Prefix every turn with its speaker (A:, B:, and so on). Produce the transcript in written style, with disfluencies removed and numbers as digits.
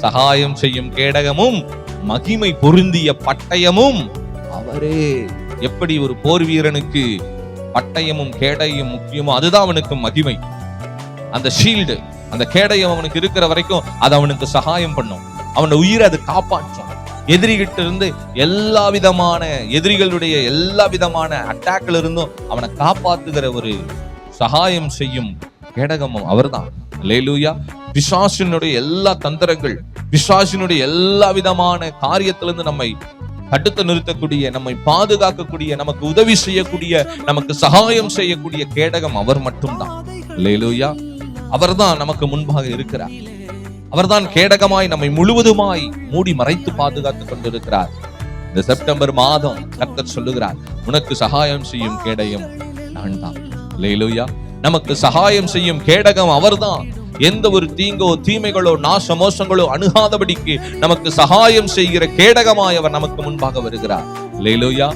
A: சகாயம் செய்யும் கேடகமும் மகிமை பொருந்திய பட்டயமும் அவரே. எப்படி ஒரு போர் வீரனுக்கு பட்டயமும் கேடயம் முக்கியமோ அதுதான் அவனுக்கு மகிமை. அந்த ஷீல்டு, அந்த கேடயம் அவனுக்கு இருக்கிற வரைக்கும் அது அவனுக்கு சகாயம் பண்ணும், அவனோட உயிரை அது காப்பாற்றும். எதிரிகிட்ட இருந்து எல்லா விதமான எதிரிகளுடைய எல்லா விதமான அட்டாக்ல இருந்தும் அவனை காப்பாத்துகிற ஒரு சகாயம் செய்யும் கேடகமும் அவர்தான். அல்லேலூயா. பிசாசினுடைய எல்லா தந்திரங்கள், பிசாசினுடைய எல்லா விதமான காரியத்திலிருந்து நம்மை தடுத்து நிறுத்தக்கூடிய, நம்மை பாதுகாக்கக்கூடிய, நமக்கு உதவி செய்யக்கூடிய, நமக்கு சகாயம் செய்யக்கூடிய கேடகம் அவர் மட்டும்தான். அல்லேலூயா. அவர்தான் நமக்கு முன்பாக இருக்கிறார். அவர்தான் கேடகமாய் நம்மை முழுவதுமாய் மூடி மறைத்து பாதுகாத்துக் கொண்டிருக்கிறார். இந்த செப்டம்பர் மாதம் கர்த்தர் சொல்லுகிறார், உனக்கு சகாயம் செய்யும் கேடயம் நான் தான். அல்லேலூயா. நமக்கு சகாயம் செய்யும் கேடகம் அவர்தான். எந்த ஒரு தீங்கோ தீமைகளோ நாசமோசங்களோ அணுகாதபடிக்கு நமக்கு சகாயம் செய்கிற கேடகமாய் அவர் நமக்கு முன்பாக வருகிறார். அல்லேலூயா.